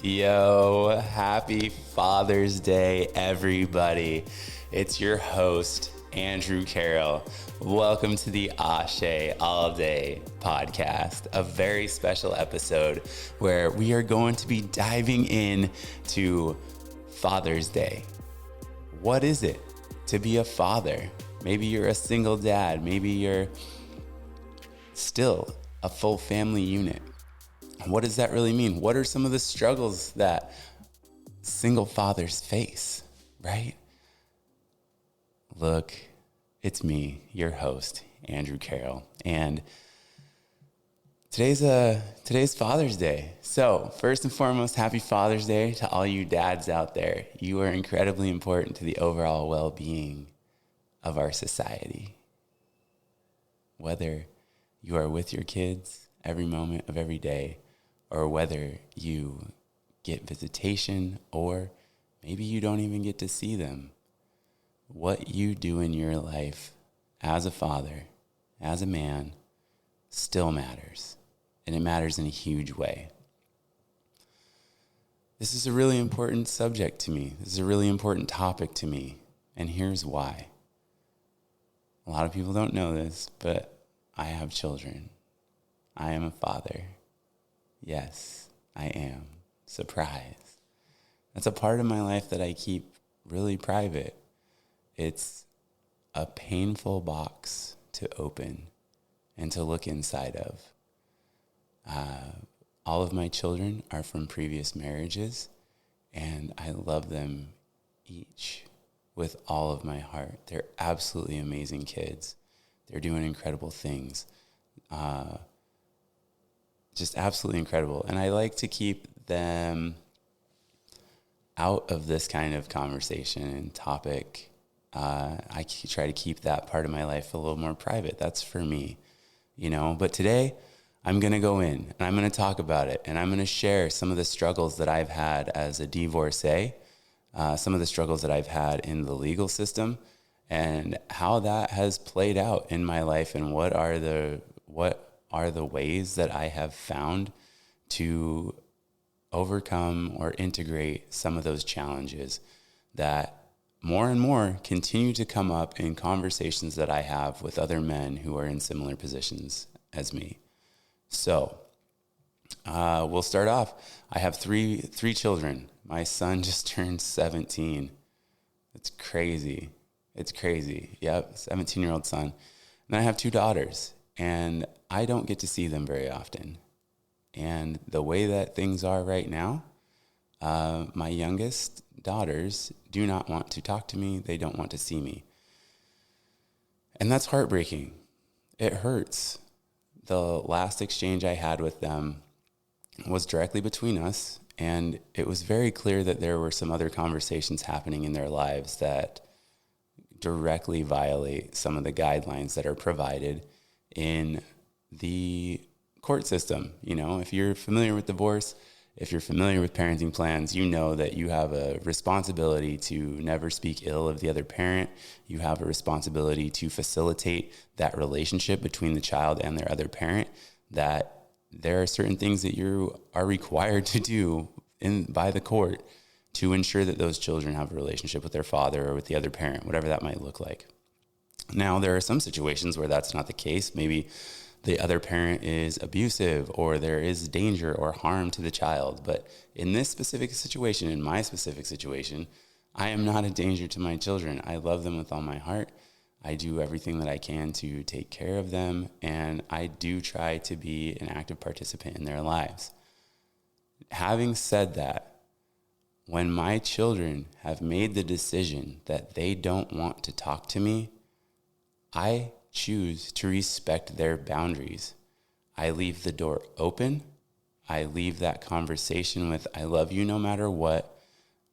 Yo, happy Father's Day, everybody. It's your host, Andrew Carroll. Welcome to the Ashe All Day podcast, a very special episode where we are going to be diving in to Father's Day. What is it to be a father? Maybe you're a single dad. Maybe you're still a full family unit. What does that really mean? What are some of the struggles that single fathers face, right? Look, it's me, your host, Andrew Carroll, and today's Father's Day. So first and foremost, happy Father's Day to all you dads out there. You are incredibly important to the overall well-being of our society. Whether you are with your kids every moment of every day, or whether you get visitation, or maybe you don't even get to see them. What you do in your life as a father, as a man, still matters. And it matters in a huge way. This is a really important subject to me. This is a really important topic to me. And here's why. A lot of people don't know this, but I have children. I am a father. Yes, I am. Surprise. That's a part of my life that I keep really private. It's a painful box to open and to look inside of. All of my children are from previous marriages, and I love them each with all of my heart. They're absolutely amazing kids. They're doing incredible things. Just absolutely incredible. And I like to keep them out of this kind of conversation and topic. I try to keep that part of my life a little more private. That's for me, But today, I'm going to go in and I'm going to talk about it. And I'm going to share some of the struggles that I've had as a divorcee, some of the struggles that I've had in the legal system, and how that has played out in my life, and what are the ways that I have found to overcome or integrate some of those challenges that more and more continue to come up in conversations that I have with other men who are in similar positions as me. So we'll start off. I have three children. My son just turned 17. It's crazy. Yep, 17-year-old son. And then I have two daughters, and I don't get to see them very often. And the way that things are right now, my youngest daughters do not want to talk to me. They don't want to see me. And that's heartbreaking. It hurts. The last exchange I had with them was directly between us, and it was very clear that there were some other conversations happening in their lives that directly violate some of the guidelines that are provided in the court system. If you're familiar with divorce, if you're familiar with parenting plans, you know that you have a responsibility to never speak ill of the other parent. You have a responsibility to facilitate that relationship between the child and their other parent, that there are certain things that you are required to do by the court to ensure that those children have a relationship with their father or with the other parent, whatever that might look like. Now, there are some situations where that's not the case. Maybe the other parent is abusive, or there is danger or harm to the child. But in this specific situation, in my specific situation, I am not a danger to my children. I love them with all my heart. I do everything that I can to take care of them, and I do try to be an active participant in their lives. Having said that, when my children have made the decision that they don't want to talk to me, I choose to respect their boundaries. I leave the door open. I leave that conversation with, I love you no matter what.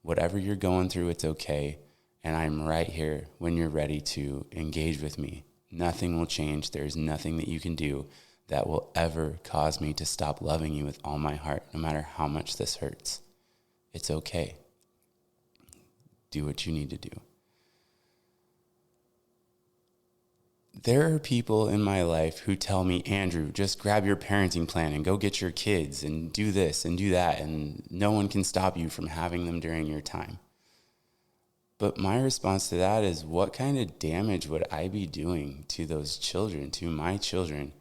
Whatever you're going through, it's okay. And I'm right here when you're ready to engage with me. Nothing will change. There's nothing that you can do that will ever cause me to stop loving you with all my heart, no matter how much this hurts. It's okay. Do what you need to do. There are people in my life who tell me, Andrew, just grab your parenting plan and go get your kids and do this and do that, and no one can stop you from having them during your time. But my response to that is, what kind of damage would I be doing to those children, to my children,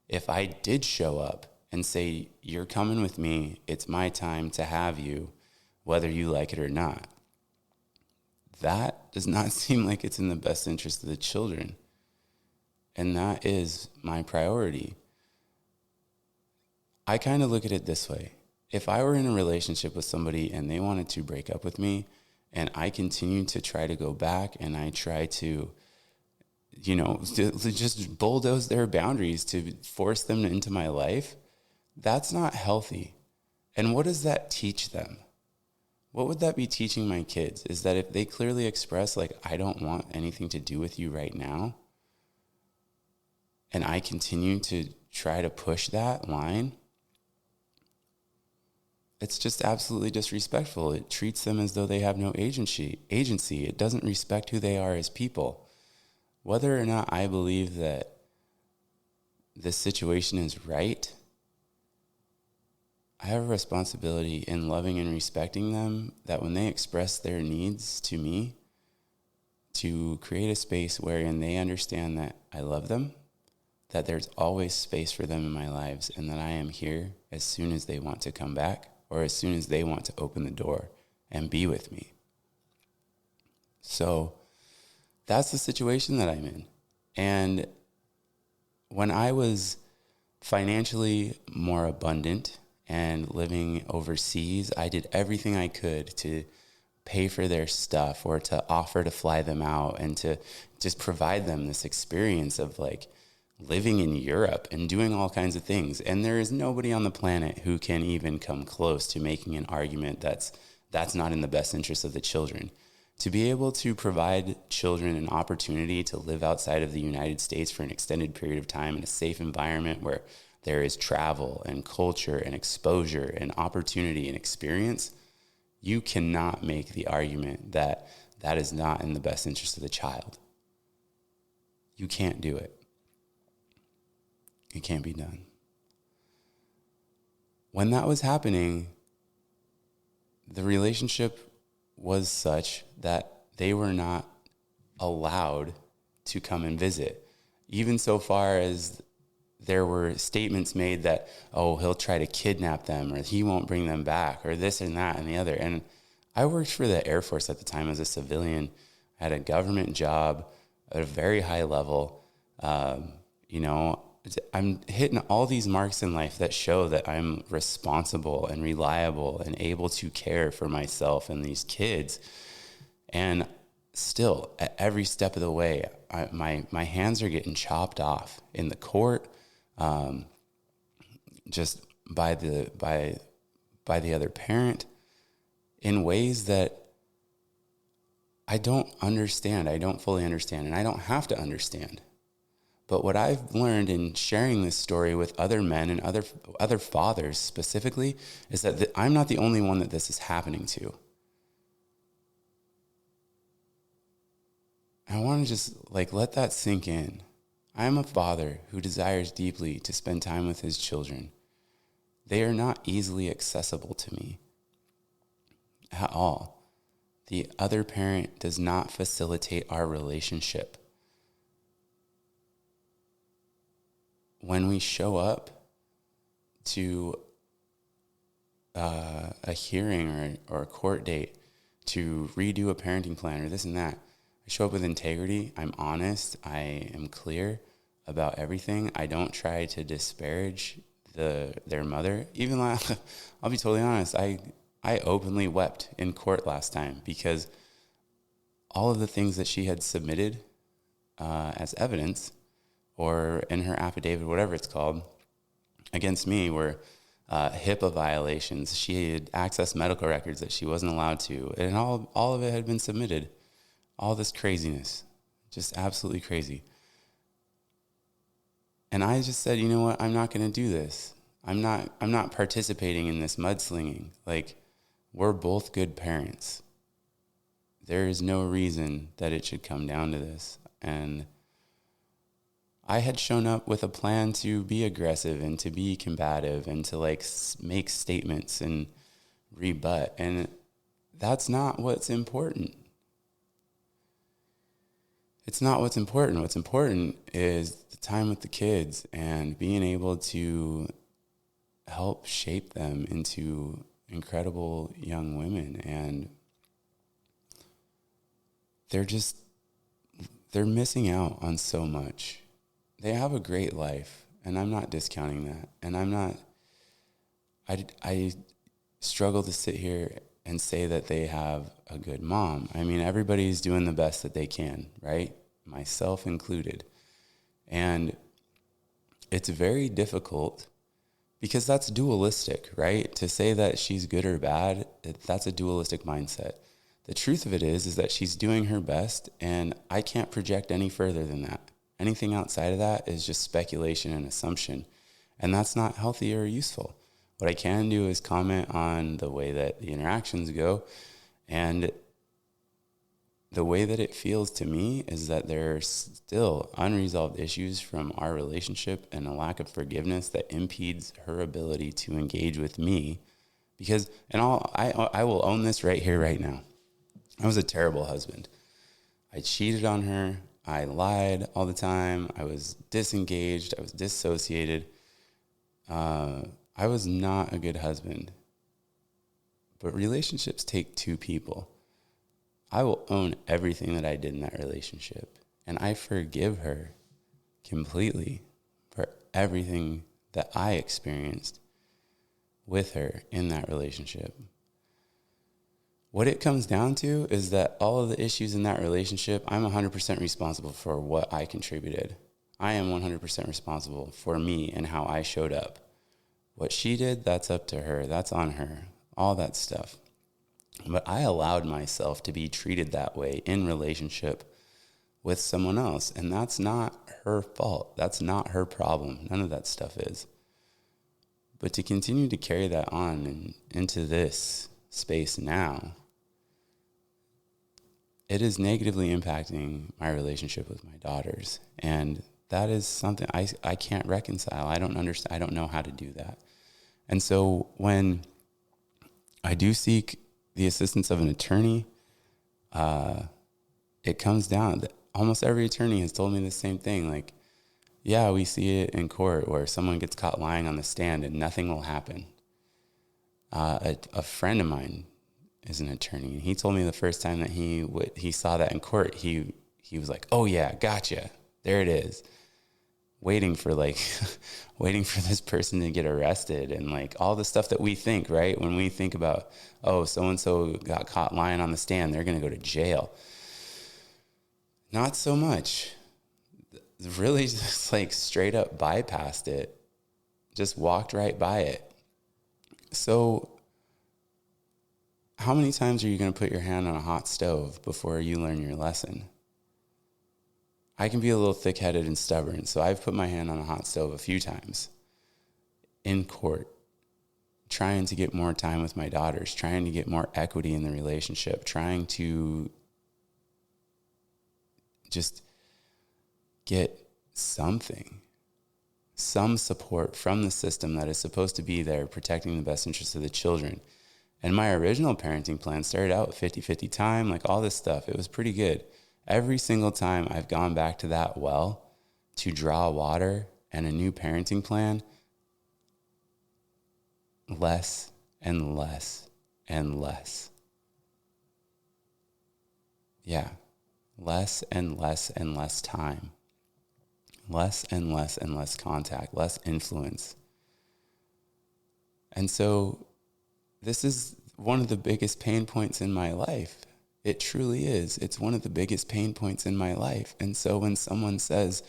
if I did show up and say, you're coming with me, it's my time to have you, whether you like it or not? That does not seem like it's in the best interest of the children. And that is my priority. I kind of look at it this way. If I were in a relationship with somebody and they wanted to break up with me, and I continue to try to go back and I try to, to just bulldoze their boundaries to force them into my life, that's not healthy. And what does that teach them? What would that be teaching my kids? Is that if they clearly express, like, I don't want anything to do with you right now, and I continue to try to push that line, it's just absolutely disrespectful. It treats them as though they have no agency. It doesn't respect who they are as people. Whether or not I believe that this situation is right, I have a responsibility in loving and respecting them, that when they express their needs to me, to create a space wherein they understand that I love them, that there's always space for them in my lives, and that I am here as soon as they want to come back, or as soon as they want to open the door and be with me. So that's the situation that I'm in. And when I was financially more abundant and living overseas, I did everything I could to pay for their stuff, or to offer to fly them out, and to just provide them this experience of like living in Europe and doing all kinds of things. And there is nobody on the planet who can even come close to making an argument that's not in the best interest of the children. To be able to provide children an opportunity to live outside of the United States for an extended period of time in a safe environment where there is travel and culture and exposure and opportunity and experience, you cannot make the argument that that is not in the best interest of the child. You can't do it. It can't be done. When that was happening, the relationship was such that they were not allowed to come and visit. Even so far as there were statements made that, oh, he'll try to kidnap them, or he won't bring them back, or this and that and the other. And I worked for the Air Force at the time as a civilian. I had a government job at a very high level. I'm hitting all these marks in life that show that I'm responsible and reliable and able to care for myself and these kids. And still, at every step of the way, my hands are getting chopped off in the court, just by the other parent, in ways that I don't understand. I don't fully understand, and I don't have to understand. But what I've learned in sharing this story with other men and other fathers specifically is that I'm not the only one that this is happening to. I want to just let that sink in. I am a father who desires deeply to spend time with his children. They are not easily accessible to me at all. The other parent does not facilitate our relationship. When we show up to a hearing or a court date to redo a parenting plan or this and that, I show up with integrity. I'm honest. I am clear about everything. I don't try to disparage their mother. Even I'll be totally honest, I openly wept in court last time because all of the things that she had submitted as evidence, or in her affidavit, whatever it's called, against me were HIPAA violations. She had accessed medical records that she wasn't allowed to, and all of it had been submitted. All this craziness, just absolutely crazy. And I just said, you know what? I'm not going to do this. I'm not participating in this mudslinging. We're both good parents. There is no reason that it should come down to this. And I had shown up with a plan to be aggressive and to be combative and to like make statements and rebut. And that's not what's important. It's not what's important. What's important is the time with the kids and being able to help shape them into incredible young women. And they're missing out on so much. They have a great life, and I'm not discounting that. And I struggle to sit here and say that they have a good mom. I mean, everybody's doing the best that they can, right? Myself included. And it's very difficult because that's dualistic, right? To say that she's good or bad, that's a dualistic mindset. The truth of it is that she's doing her best, and I can't project any further than that. Anything outside of that is just speculation and assumption, and that's not healthy or useful. What I can do is comment on the way that the interactions go, and the way that it feels to me is that there's still unresolved issues from our relationship and a lack of forgiveness that impedes her ability to engage with me. Because, and I will own this right here, right now. I was a terrible husband. I cheated on her. I lied all the time. I was disengaged. I was dissociated. I was not a good husband. But relationships take two people. I will own everything that I did in that relationship. And I forgive her completely for everything that I experienced with her in that relationship. What it comes down to is that all of the issues in that relationship, I'm 100% responsible for what I contributed. I am 100% responsible for me and how I showed up. What she did, that's up to her. That's on her. All that stuff. But I allowed myself to be treated that way in relationship with someone else. And that's not her fault. That's not her problem. None of that stuff is. But to continue to carry that on and into this space now, it is negatively impacting my relationship with my daughters. And that is something I can't reconcile. I don't understand. I don't know how to do that. And so when I do seek the assistance of an attorney, it comes down that almost every attorney has told me the same thing. Like, yeah, we see it in court where someone gets caught lying on the stand and nothing will happen. A friend of mine is an attorney, and he told me the first time that he saw that in court, he was like, "Oh yeah, gotcha, there it is," waiting for this person to get arrested and like all the stuff that we think, right? When we think about, oh, so-and-so got caught lying on the stand, they're going to go to jail. Not so much. Really just like straight up bypassed it, just walked right by it. So how many times are you going to put your hand on a hot stove before you learn your lesson? I can be a little thick-headed and stubborn, so I've put my hand on a hot stove a few times in court, trying to get more time with my daughters, trying to get more equity in the relationship, trying to just get some support from the system that is supposed to be there protecting the best interests of the children. And my original parenting plan started out with 50-50 time, like all this stuff. It was pretty good. Every single time I've gone back to that well to draw water and a new parenting plan, less and less and less. Yeah, less and less and less time. Less and less and less contact, less influence. And so this is one of the biggest pain points in my life. It truly is. It's one of the biggest pain points in my life. And so when someone says,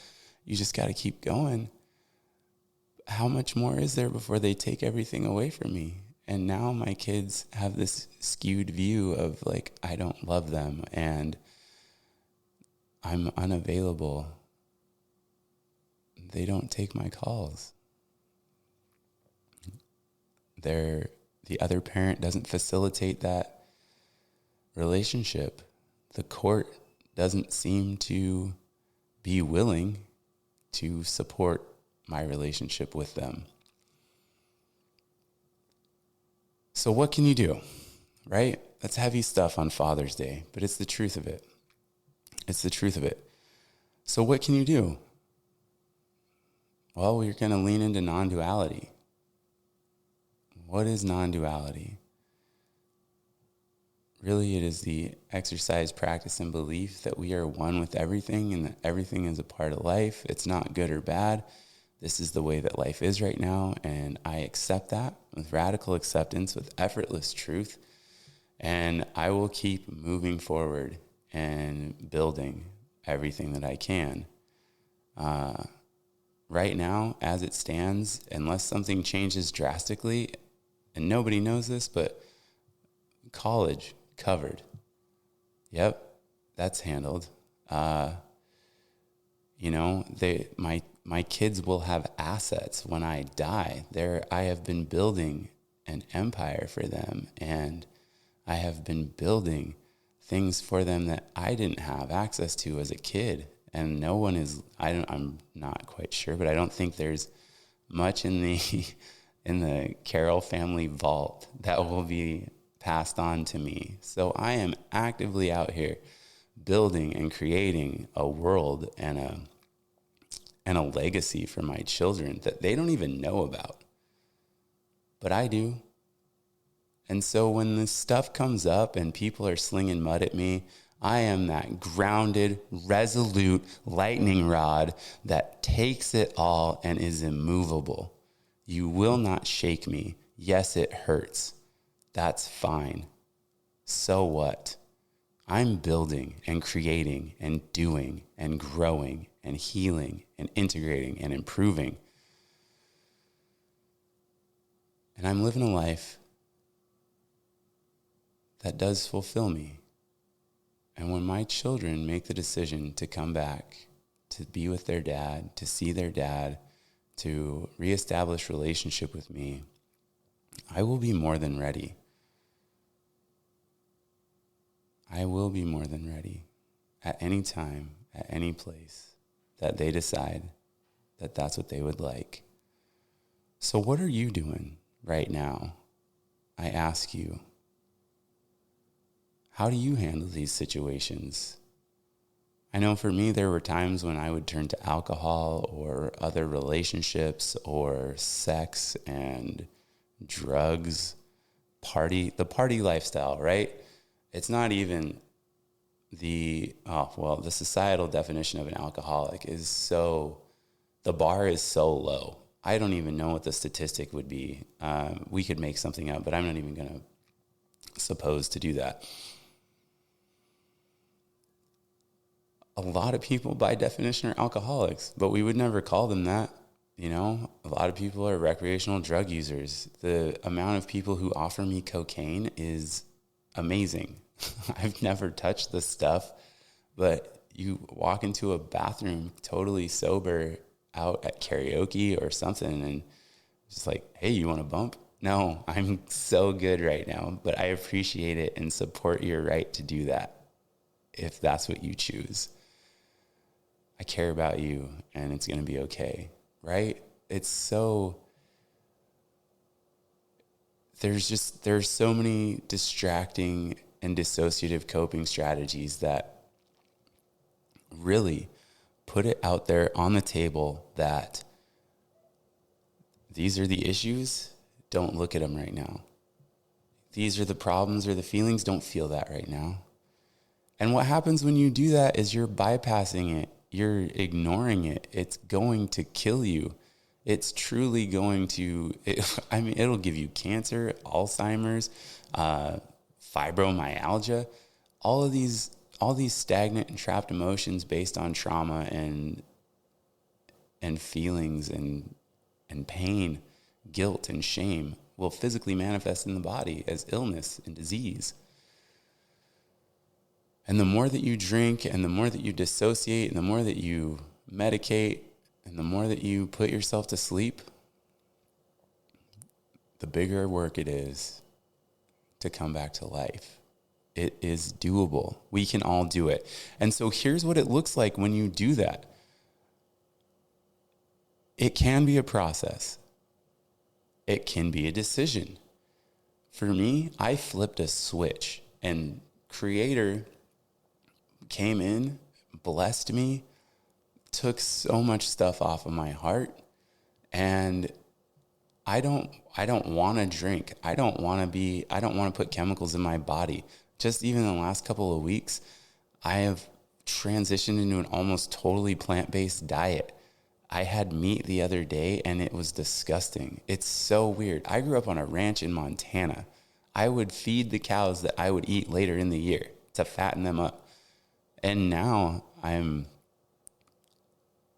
you just got to keep going, how much more is there before they take everything away from me? And now my kids have this skewed view of like, I don't love them and I'm unavailable. They don't take my calls. The other parent doesn't facilitate that relationship. The court doesn't seem to be willing to support my relationship with them. So what can you do, right? That's heavy stuff on Father's Day, but it's the truth of it. It's the truth of it. So what can you do? Well, we're going to lean into non-duality. What is non-duality? Really, it is the exercise, practice, and belief that we are one with everything and that everything is a part of life. It's not good or bad. This is the way that life is right now, and I accept that with radical acceptance, with effortless truth, and I will keep moving forward and building everything that I can. Right now, as it stands, unless something changes drastically, and nobody knows this, but college covered. Yep, that's handled. My kids will have assets when I die. I have been building an empire for them, and I have been building things for them that I didn't have access to as a kid. And no one is, I'm not quite sure, but I don't think there's much in the Carroll family vault that will be passed on to me. So I am actively out here building and creating a world and a legacy for my children that they don't even know about. But I do. And so when this stuff comes up and people are slinging mud at me, I am that grounded, resolute lightning rod that takes it all and is immovable. You will not shake me. Yes, it hurts. That's fine. So what? I'm building and creating and doing and growing and healing and integrating and improving. And I'm living a life that does fulfill me. And when my children make the decision to come back, to be with their dad, to see their dad, to reestablish relationship with me, I will be more than ready. I will be more than ready at any time, at any place that they decide that that's what they would like. So what are you doing right now? I ask you. How do you handle these situations? I know for me, there were times when I would turn to alcohol or other relationships or sex and drugs, the party lifestyle, right? It's not even the societal definition of an alcoholic is the bar is so low. I don't even know what the statistic would be. We could make something up, but I'm not even going to suppose to do that. A lot of people by definition are alcoholics, but we would never call them that. A lot of people are recreational drug users. The amount of people who offer me cocaine is amazing. I've never touched this stuff, but you walk into a bathroom totally sober out at karaoke or something and just like, hey, you want a bump? No, I'm so good right now, but I appreciate it and support your right to do that if that's what you choose. I care about you and it's going to be okay, right? There's so many distracting and dissociative coping strategies that really put it out there on the table that these are the issues. Don't look at them right now. These are the problems or the feelings. Don't feel that right now. And what happens when you do that is you're bypassing it. You're ignoring it. It's going to kill you. It's truly going to, it'll give you cancer, Alzheimer's, fibromyalgia, all these stagnant and trapped emotions based on trauma and feelings and pain, guilt and shame will physically manifest in the body as illness and disease. And the more that you drink and the more that you dissociate and the more that you medicate and the more that you put yourself to sleep, the bigger work it is to come back to life. It is doable. We can all do it. And so here's what it looks like when you do that. it can be a process. It can be a decision. For me, I flipped a switch, and Creator came in, blessed me, took so much stuff off of my heart, and I don't want to drink. I don't want to put chemicals in my body. Just even in the last couple of weeks, I have transitioned into an almost totally plant-based diet. I had meat the other day and it was disgusting. It's so weird. I grew up on a ranch in Montana. I would feed the cows that I would eat later in the year to fatten them up. And now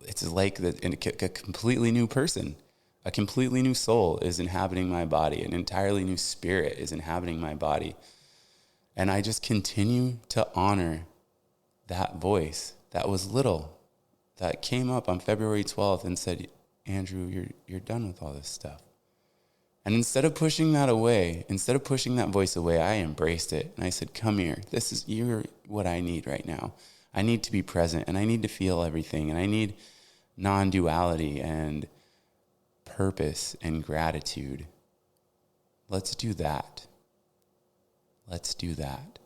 it's like a completely new person. A completely new soul is inhabiting my body. An entirely new spirit is inhabiting my body. And I just continue to honor that voice that was little, that came up on February 12th and said, Andrew, you're done with all this stuff. And instead of pushing that away, instead of pushing that voice away, I embraced it. And I said, come here. You're what I need right now. I need to be present, and I need to feel everything. And I need non-duality and purpose and gratitude. Let's do that. Let's do that.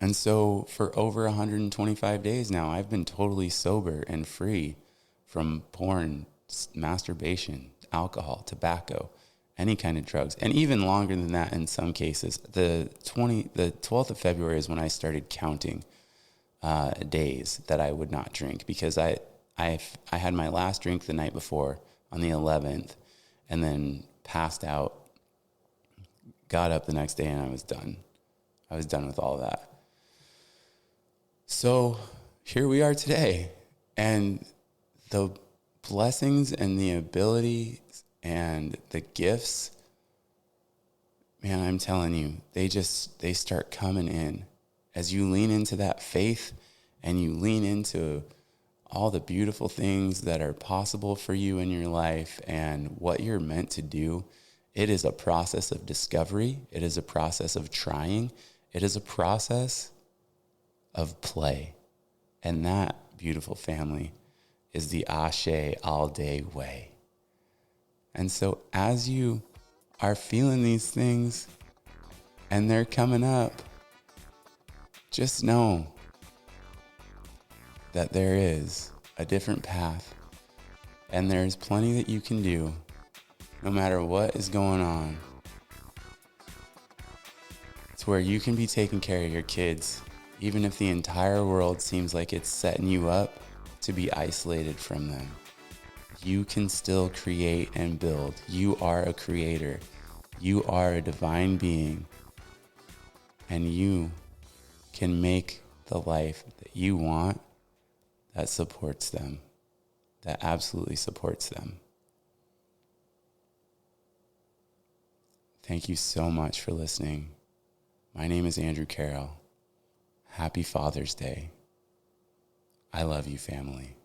And so for over 125 days now, I've been totally sober and free from porn, masturbation, alcohol, tobacco, any kind of drugs, and even longer than that in some cases. The 12th of February is when I started counting days that I would not drink, because I had my last drink the night before on the 11th, and then passed out, got up the next day, and I was done. I was done with all of that. So here we are today, and the blessings and the ability and the gifts, man, I'm telling you, they start coming in as you lean into that faith and you lean into all the beautiful things that are possible for you in your life and what you're meant to do. It is a process of discovery. It is a process of trying. It is a process of play. And that, beautiful family, is the Ashe all day way. And so as you are feeling these things and they're coming up, just know that there is a different path, and there's plenty that you can do no matter what is going on, to where you can be taking care of your kids, even if the entire world seems like it's setting you up to be isolated from them. You can still create and build. You are a creator. You are a divine being. And you can make the life that you want that supports them, that absolutely supports them. Thank you so much for listening. My name is Andrew Carroll. Happy Father's Day. I love you, family.